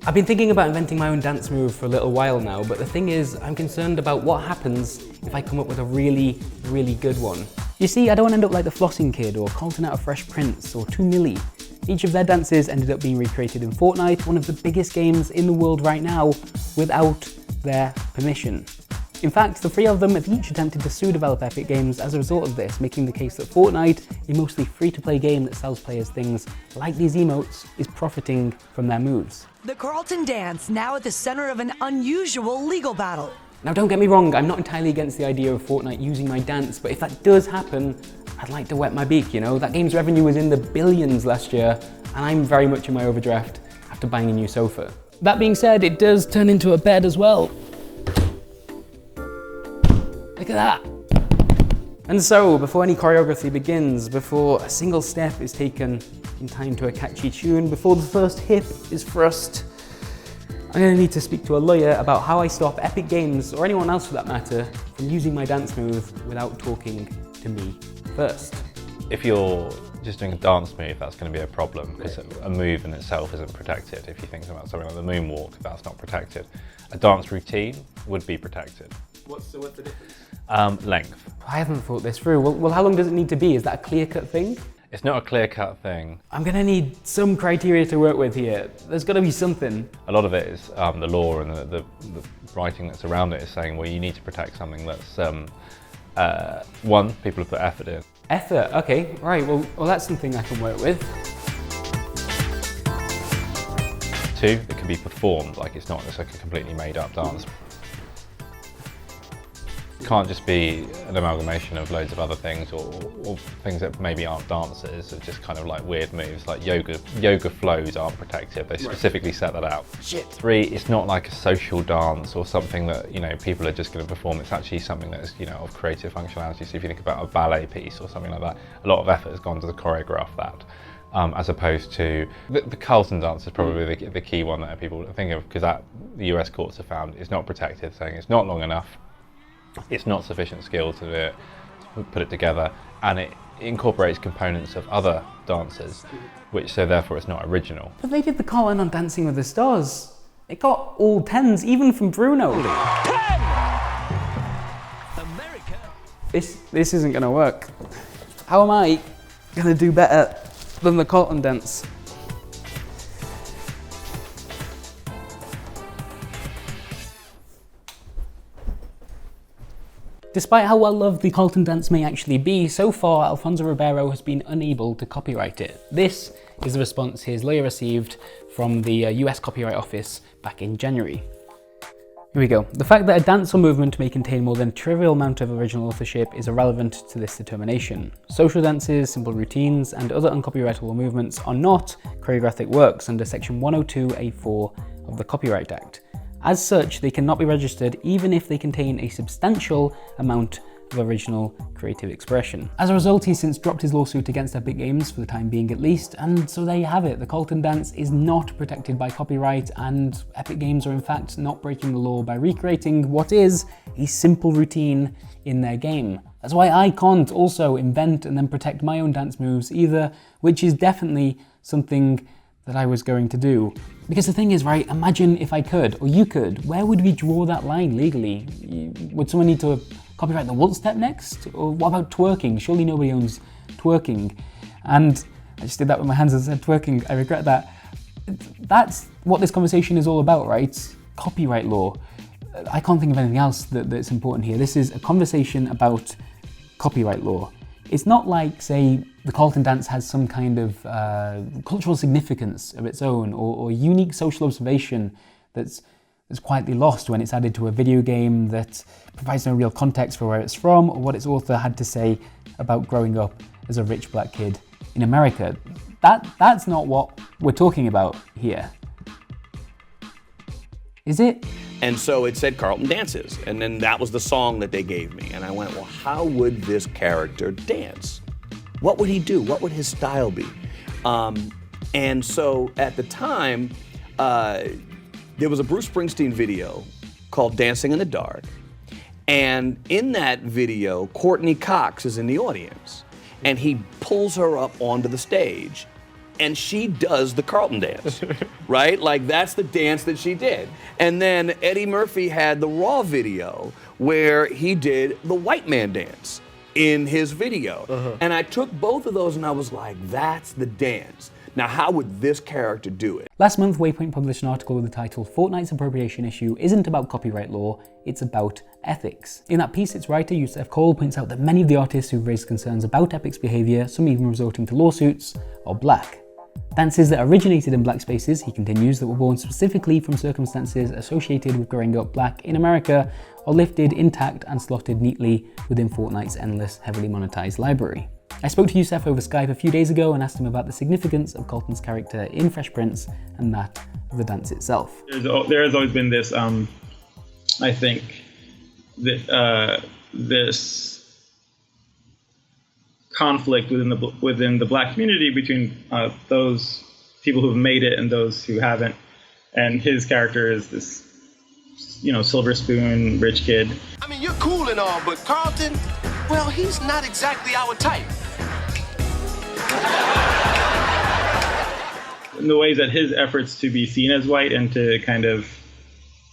I've been thinking about inventing my own dance move for a little while now, but the thing is, I'm concerned about what happens if I come up with a really, really good one. You see, I don't want to end up like the Flossing Kid or Carlton out of Fresh Prince or 2 Milli. Each of their dances ended up being recreated in Fortnite, one of the biggest games in the world right now, without their permission. In fact, the 3 of them have each attempted to sue developer Epic Games as a result of this, making the case that Fortnite, a mostly free-to-play game that sells players things like these emotes, is profiting from their moves. The Carlton dance, now at the center of an unusual legal battle. Now don't get me wrong, I'm not entirely against the idea of Fortnite using my dance, but if that does happen, I'd like to wet my beak, you know? That game's revenue was in the billions last year, and I'm very much in my overdraft after buying a new sofa. That being said, it does turn into a bed as well. Look at that. And so, before any choreography begins, before a single step is taken in time to a catchy tune, before the first hip is thrust, I'm going to need to speak to a lawyer about how I stop Epic Games, or anyone else for that matter, from using my dance move without talking to me first. If you're just doing a dance move, that's going to be a problem, because a move in itself isn't protected. If you think about something like the moonwalk, that's not protected. A dance routine would be protected. What's the difference? Length. I haven't thought this through. Well, how long does it need to be? Is that a clear-cut thing? It's not a clear-cut thing. I'm going to need some criteria to work with here. There's got to be something. A lot of it is the law and the writing that's around it is saying, well, you need to protect something that's, one, people have put effort in. Effort, okay, right, well that's something I can work with. 2, it can be performed, like it's like a completely made up dance. It can't just be an amalgamation of loads of other things or things that maybe aren't dances, or just kind of like weird moves, like yoga flows aren't protected, they specifically set that out. Shit. 3, it's not like a social dance or something that, you know, people are just going to perform. It's actually something that is, you know, of creative functionality. So if you think about a ballet piece or something like that, a lot of effort has gone to choreograph that. As opposed to the Carlton dance is probably the key one that people think of, because that the US courts have found is not protected, saying it's not long enough, it's not sufficient skill to do it, to put it together, and it incorporates components of other dances, which so therefore it's not original. But they did the Carlton on Dancing with the Stars. It got all 10s, even from Bruno. 10! America. This isn't gonna work. How am I gonna do better than the Carlton dance? Despite how well loved the Carlton dance may actually be, so far Alfonso Ribeiro has been unable to copyright it. This is the response his lawyer received from the US Copyright Office back in January. Here we go. The fact that a dance or movement may contain more than a trivial amount of original authorship is irrelevant to this determination. Social dances, simple routines, and other uncopyrightable movements are not choreographic works under Section 102A4 of the Copyright Act. As such, they cannot be registered even if they contain a substantial amount of original creative expression. As a result, he's since dropped his lawsuit against Epic Games, for the time being at least, and so there you have it. The Carlton dance is not protected by copyright, and Epic Games are in fact not breaking the law by recreating what is a simple routine in their game. That's why I can't also invent and then protect my own dance moves either, which is definitely something that I was going to do. Because the thing is, right, imagine if I could, or you could, where would we draw that line legally? Would someone need to copyright the waltz step next? Or what about twerking? Surely nobody owns twerking. And I just did that with my hands and said twerking, I regret that. That's what this conversation is all about, right? Copyright law. I can't think of anything else that's important here. This is a conversation about copyright law. It's not like, say, the Carlton dance has some kind of cultural significance of its own, or unique social observation that's quietly lost when it's added to a video game that provides no real context for where it's from or what its author had to say about growing up as a rich black kid in America. That's not what we're talking about here. Is it? And so it said Carlton dances, and then that was the song that they gave me. And I went, well, how would this character dance? What would he do? What would his style be? And so at the time, there was a Bruce Springsteen video called Dancing in the Dark. And in that video, Courtney Cox is in the audience. And he pulls her up onto the stage and she does the Carlton dance, right? Like that's the dance that she did. And then Eddie Murphy had the Raw video where he did the white man dance in his video. And I took both of those and I was like, that's the dance. Now, how would this character do it? Last month, Waypoint published an article with the title "Fortnite's appropriation issue isn't about copyright law, it's about ethics." In that piece, its writer, Yusef Cole, points out that many of the artists who've raised concerns about Epic's behaviour, some even resorting to lawsuits, are black. Dances that originated in black spaces, he continues, that were born specifically from circumstances associated with growing up black in America, are lifted intact and slotted neatly within Fortnite's endless, heavily monetized library. I spoke to Yusef over Skype a few days ago and asked him about the significance of Carlton's character in Fresh Prince and that of the dance itself. There has always been this, I think, this conflict within the black community between those people who've made it and those who haven't. And his character is this, silver spoon, rich kid. I mean, you're cool and all, but Carlton, well, he's not exactly our type. In the ways that his efforts to be seen as white and to kind of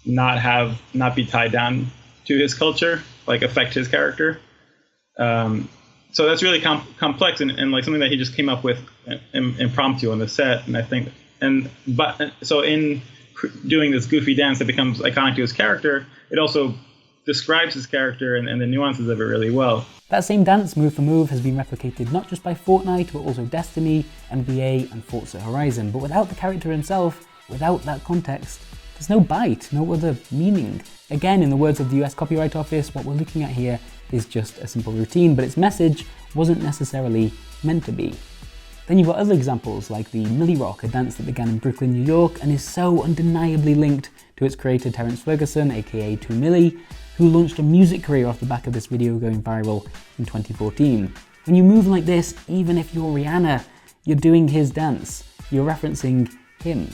not be tied down to his culture, like affect his character. So that's really complex and like something that he just came up with impromptu on the set. And I think, so in doing this goofy dance that becomes iconic to his character, it also describes his character and the nuances of it really well. That same dance, move for move, has been replicated not just by Fortnite, but also Destiny, NBA, and Forza Horizon. But without the character himself, without that context, there's no bite, no other meaning. Again, in the words of the US Copyright Office, what we're looking at here is just a simple routine, but its message wasn't necessarily meant to be. Then you've got other examples like the Millie Rock, a dance that began in Brooklyn, New York, and is so undeniably linked to its creator Terrence Ferguson, aka 2 Millie, who launched a music career off the back of this video going viral in 2014. When you move like this, even if you're Rihanna, you're doing his dance. You're referencing him.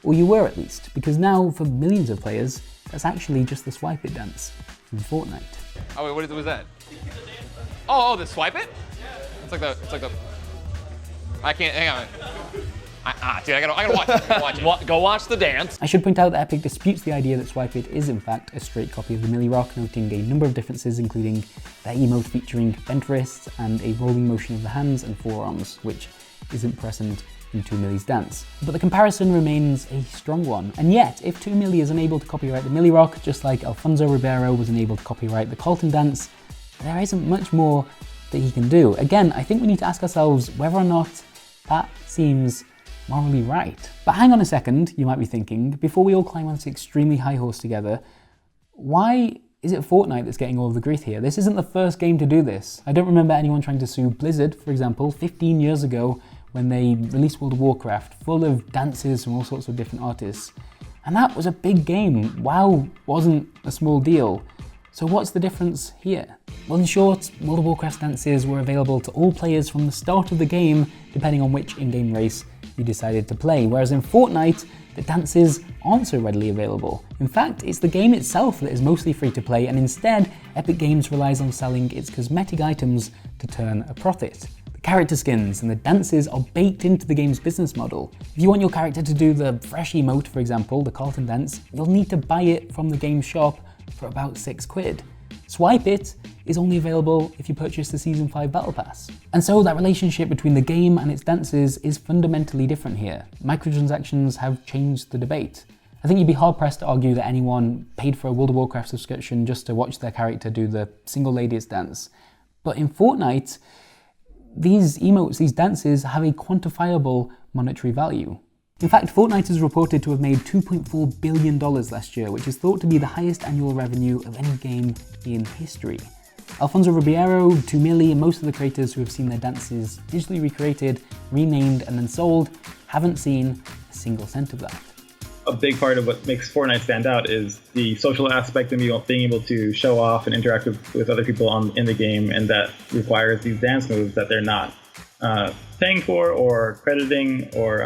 Or you were at least, because now for millions of players, that's actually just the swipe it dance from Fortnite. Oh wait, what was that? Oh, the swipe it? It's like the. I can't. Hang on. Dude, I gotta watch it. Go watch the dance. I should point out that Epic disputes the idea that Swipe It is in fact a straight copy of the Millie Rock, noting a number of differences, including the emote featuring bent wrists and a rolling motion of the hands and forearms, which isn't present in 2 Millie's dance. But the comparison remains a strong one. And yet, if 2 Millie is unable to copyright the Millie Rock, just like Alfonso Ribeiro was unable to copyright the Carlton dance, there isn't much more that he can do. Again, I think we need to ask ourselves whether or not that seems morally right. But hang on a second, you might be thinking, before we all climb on this extremely high horse together, why is it Fortnite that's getting all of the grief here? This isn't the first game to do this. I don't remember anyone trying to sue Blizzard, for example, 15 years ago when they released World of Warcraft, full of dances from all sorts of different artists. And that was a big game. WoW wasn't a small deal. So what's the difference here? Well, in short, World of Warcraft dances were available to all players from the start of the game, depending on which in-game race you decided to play, whereas in Fortnite, the dances aren't so readily available. In fact, it's the game itself that is mostly free to play, and instead, Epic Games relies on selling its cosmetic items to turn a profit. The character skins and the dances are baked into the game's business model. If you want your character to do the fresh emote, for example, the Carlton dance, you'll need to buy it from the game shop for about £6. Swipe It is only available if you purchase the Season 5 Battle Pass. And so that relationship between the game and its dances is fundamentally different here. Microtransactions have changed the debate. I think you'd be hard-pressed to argue that anyone paid for a World of Warcraft subscription just to watch their character do the single ladies dance. But in Fortnite, these emotes, these dances, have a quantifiable monetary value. In fact, Fortnite is reported to have made $2.4 billion last year, which is thought to be the highest annual revenue of any game in history. Alfonso Ribeiro, 2 Millie, and most of the creators who have seen their dances digitally recreated, renamed, and then sold haven't seen a single cent of that. A big part of what makes Fortnite stand out is the social aspect and being able to show off and interact with other people in the game, and that requires these dance moves that they're not paying for or crediting or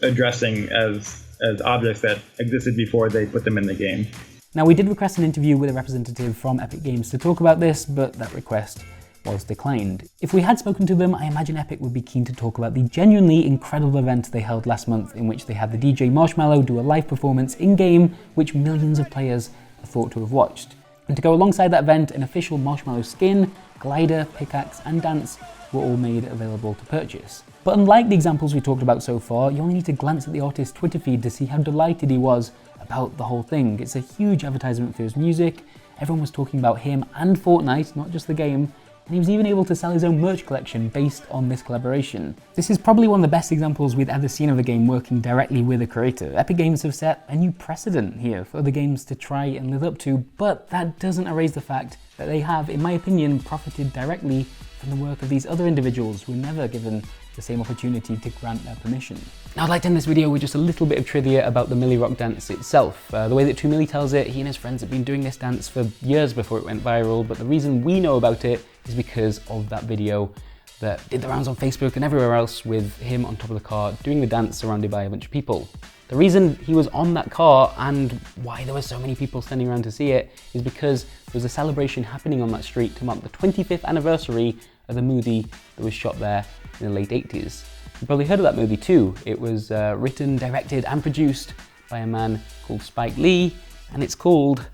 addressing as objects that existed before they put them in the game. Now, we did request an interview with a representative from Epic Games to talk about this, but that request was declined. If we had spoken to them, I imagine Epic would be keen to talk about the genuinely incredible event they held last month, in which they had the DJ Marshmallow do a live performance in-game, which millions of players are thought to have watched. And to go alongside that event, an official Marshmallow skin, glider, pickaxe and dance were all made available to purchase. But unlike the examples we talked about so far, you only need to glance at the artist's Twitter feed to see how delighted he was about the whole thing. It's a huge advertisement for his music, everyone was talking about him and Fortnite, not just the game, and he was even able to sell his own merch collection based on this collaboration. This is probably one of the best examples we've ever seen of a game working directly with a creator. Epic Games have set a new precedent here for other games to try and live up to, but that doesn't erase the fact that they have, in my opinion, profited directly from the work of these other individuals who were never given the same opportunity to grant their permission. Now I'd like to end this video with just a little bit of trivia about the Millie Rock dance itself. The way that 2Millie tells it, he and his friends have been doing this dance for years before it went viral, but the reason we know about it is because of that video that did the rounds on Facebook and everywhere else with him on top of the car doing the dance surrounded by a bunch of people. The reason he was on that car and why there were so many people standing around to see it is because there was a celebration happening on that street to mark the 25th anniversary of the movie that was shot there in the late 80s. You've probably heard of that movie too. It was written, directed and produced by a man called Spike Lee, and it's called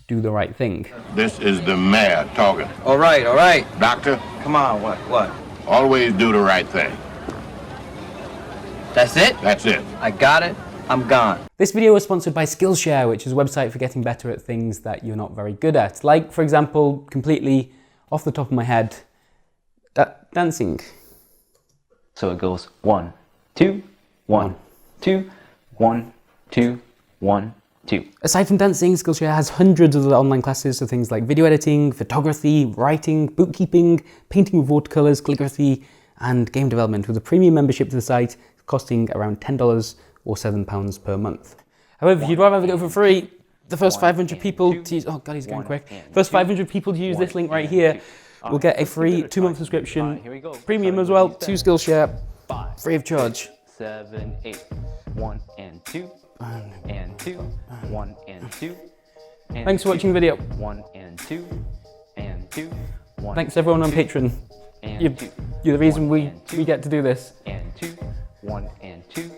Do the Right Thing. This is the mayor talking. All right. Doctor, Come on, what? always do the right thing. That's it? That's it. I got it. I'm gone. This video was sponsored by Skillshare, which is a website for getting better at things that you're not very good at. Like, for example, completely off the top of my head, dancing. So it goes 1, 2, 1, 2, 1, 2, 1, 2. Aside from dancing, Skillshare has hundreds of other online classes for things like video editing, photography, writing, bookkeeping, painting with watercolors, calligraphy, and game development, with a premium membership to the site costing around $10 or £7 per month. However, if you'd rather have it go for free, the first 500 people to use, oh god, he's going quick. First 500 people to use this link right here will get a free 2-month subscription, premium as well, to Skillshare, free of charge. 7, 8, 1 and 2, and 2, 1 and 2. Thanks for watching the video. 1 and 2, and 2, 1. Thanks everyone on Patreon. You're the reason we get to do this. And 2, 1 and 2,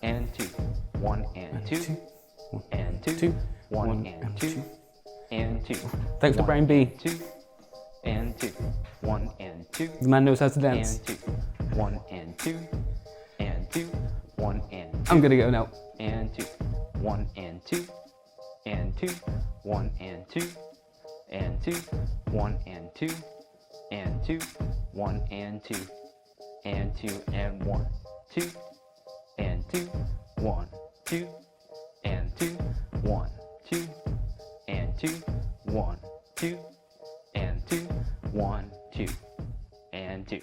and 2, 1 and 2, and 2, 1 and 2, and 2. Thanks to Brian B. 2, and 2, 1 and 2. The man knows how to dance. And 2, 1 and 2, and 2, 1 and 2. I'm gonna go now. And 2, 1 and 2, and 2, 1 and 2, and 2, 1 and 2, and 2, 1 and 2, and 2 and 1, 2, and 2, 1, 2, and 2, 1, 2, and 2, 1, 2, and 2, 1, 2, and 2.